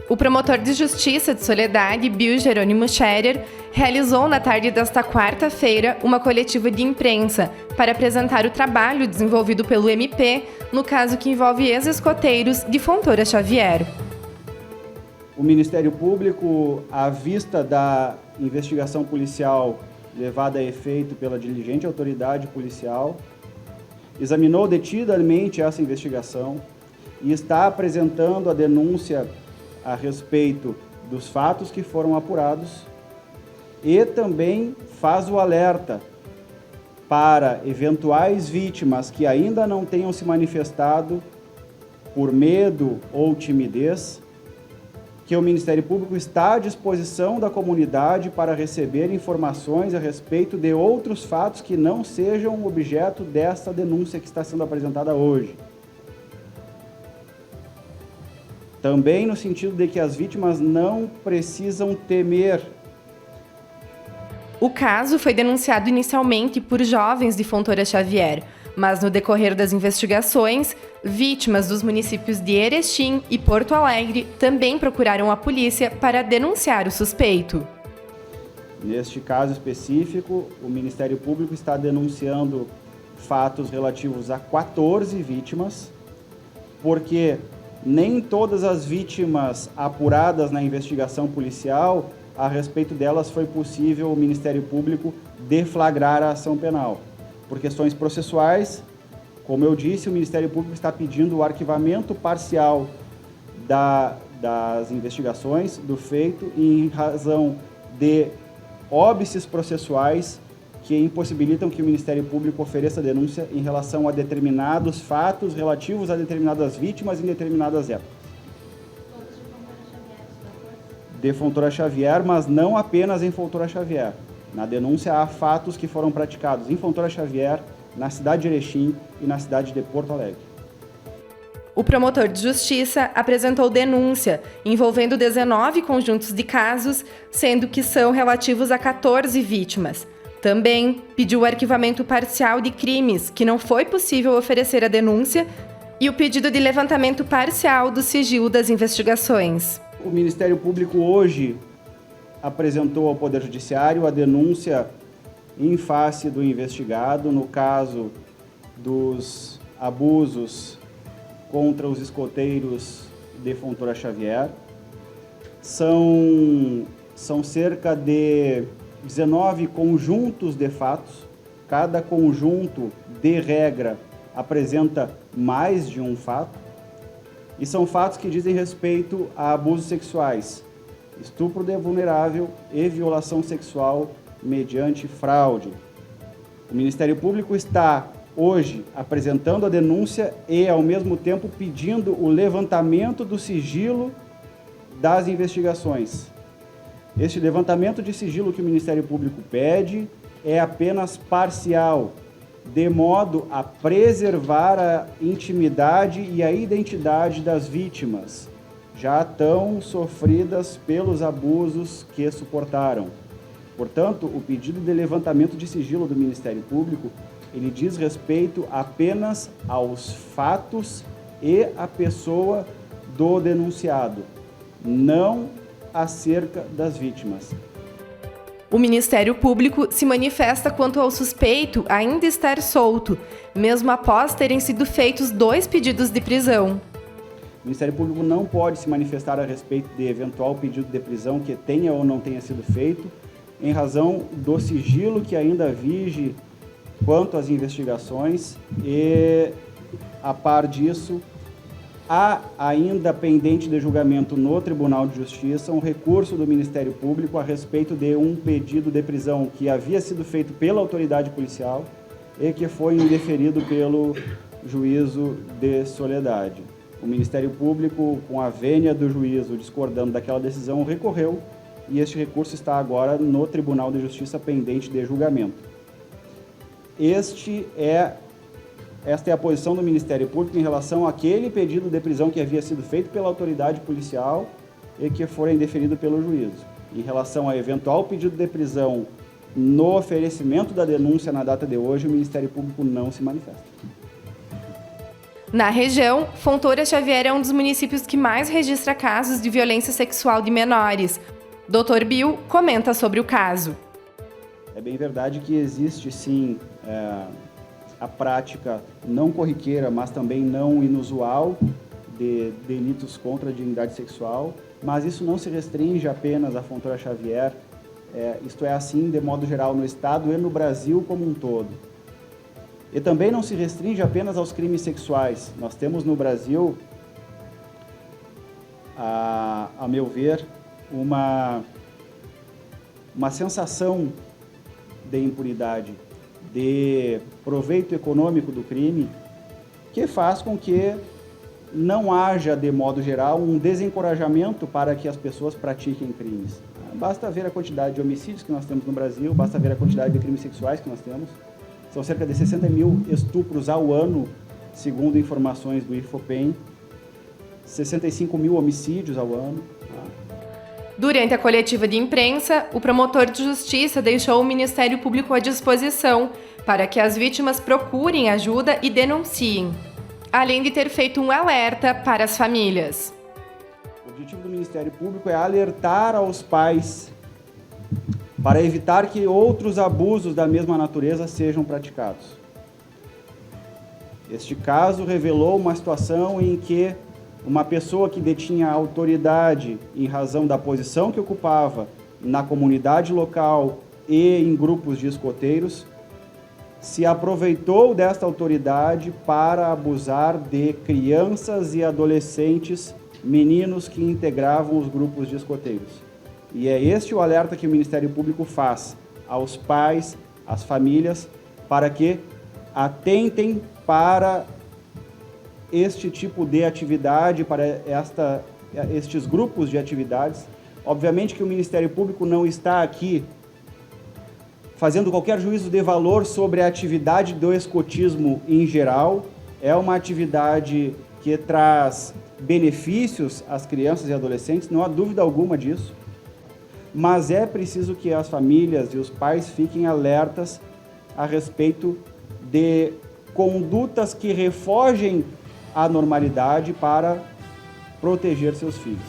O promotor de Justiça de Soledade, Bill Jerônimo Scherer, realizou na tarde desta quarta-feira uma coletiva de imprensa para apresentar o trabalho desenvolvido pelo MP no caso que envolve ex-escoteiros de Fontoura Xavier. O Ministério Público, à vista da investigação policial levada a efeito pela diligente autoridade policial, examinou detidamente essa investigação e está apresentando a denúncia a respeito dos fatos que foram apurados e também faz o alerta para eventuais vítimas que ainda não tenham se manifestado por medo ou timidez, que o Ministério Público está à disposição da comunidade para receber informações a respeito de outros fatos que não sejam objeto dessa denúncia que está sendo apresentada hoje. Também no sentido de que as vítimas não precisam temer. O caso foi denunciado inicialmente por jovens de Fontoura Xavier, mas no decorrer das investigações, vítimas dos municípios de Erechim e Porto Alegre também procuraram a polícia para denunciar o suspeito. Neste caso específico, o Ministério Público está denunciando fatos relativos a 14 vítimas, porque nem todas as vítimas apuradas na investigação policial, a respeito delas foi possível o Ministério Público deflagrar a ação penal. Por questões processuais, como eu disse, o Ministério Público está pedindo o arquivamento parcial das investigações do feito em razão de óbices processuais que impossibilitam que o Ministério Público ofereça denúncia em relação a determinados fatos relativos a determinadas vítimas em determinadas épocas. De Fontoura Xavier, mas não apenas em Fontoura Xavier. Na denúncia há fatos que foram praticados em Fontoura Xavier, na cidade de Erechim e na cidade de Porto Alegre. O promotor de justiça apresentou denúncia envolvendo 19 conjuntos de casos, sendo que são relativos a 14 vítimas. Também pediu o arquivamento parcial de crimes que não foi possível oferecer a denúncia e o pedido de levantamento parcial do sigilo das investigações. O Ministério Público hoje apresentou ao Poder Judiciário a denúncia em face do investigado no caso dos abusos contra os escoteiros de Fontoura Xavier. São cerca de 19 conjuntos de fatos, cada conjunto, de regra, apresenta mais de um fato, e são fatos que dizem respeito a abusos sexuais, estupro de vulnerável e violação sexual mediante fraude. O Ministério Público está hoje apresentando a denúncia e, ao mesmo tempo, pedindo o levantamento do sigilo das investigações. Este levantamento de sigilo que o Ministério Público pede é apenas parcial, de modo a preservar a intimidade e a identidade das vítimas, já tão sofridas pelos abusos que suportaram. Portanto, o pedido de levantamento de sigilo do Ministério Público, ele diz respeito apenas aos fatos e à pessoa do denunciado, não acerca das vítimas. O Ministério Público se manifesta quanto ao suspeito ainda estar solto, mesmo após terem sido feitos 2 pedidos de prisão. O Ministério Público não pode se manifestar a respeito de eventual pedido de prisão que tenha ou não tenha sido feito, em razão do sigilo que ainda vige quanto às investigações e, a par disso, há ainda pendente de julgamento no Tribunal de Justiça um recurso do Ministério Público a respeito de um pedido de prisão que havia sido feito pela autoridade policial e que foi indeferido pelo juízo de Soledade. O Ministério Público, com a vênia do juízo discordando daquela decisão, recorreu e este recurso está agora no Tribunal de Justiça pendente de julgamento. Esta é a posição do Ministério Público em relação àquele pedido de prisão que havia sido feito pela autoridade policial e que foi indeferido pelo juízo. Em relação a eventual pedido de prisão no oferecimento da denúncia na data de hoje, o Ministério Público não se manifesta. Na região, Fontoura Xavier é um dos municípios que mais registra casos de violência sexual de menores. Dr. Bill comenta sobre o caso. É bem verdade que existe, sim, a prática não corriqueira, mas também não inusual de delitos contra a dignidade sexual, mas isso não se restringe apenas à Fontoura Xavier, isto é assim de modo geral no Estado e no Brasil como um todo. E também não se restringe apenas aos crimes sexuais. Nós temos no Brasil, a meu ver, uma sensação de impunidade, de proveito econômico do crime, que faz com que não haja, de modo geral, um desencorajamento para que as pessoas pratiquem crimes. Basta ver a quantidade de homicídios que nós temos no Brasil, basta ver a quantidade de crimes sexuais que nós temos. São cerca de 60 mil estupros ao ano, segundo informações do IFOPEM, 65 mil homicídios ao ano. Durante a coletiva de imprensa, o promotor de justiça deixou o Ministério Público à disposição para que as vítimas procurem ajuda e denunciem, além de ter feito um alerta para as famílias. O objetivo do Ministério Público é alertar aos pais para evitar que outros abusos da mesma natureza sejam praticados. Este caso revelou uma situação em que uma pessoa que detinha autoridade em razão da posição que ocupava na comunidade local e em grupos de escoteiros, se aproveitou desta autoridade para abusar de crianças e adolescentes, meninos que integravam os grupos de escoteiros. E é este o alerta que o Ministério Público faz aos pais, às famílias, para que atentem para este tipo de atividade, para estes grupos de atividades. Obviamente que o Ministério Público não está aqui fazendo qualquer juízo de valor sobre a atividade do escotismo em geral. É uma atividade que traz benefícios às crianças e adolescentes, não há dúvida alguma disso. Mas é preciso que as famílias e os pais fiquem alertas a respeito de condutas que refogem a normalidade para proteger seus filhos.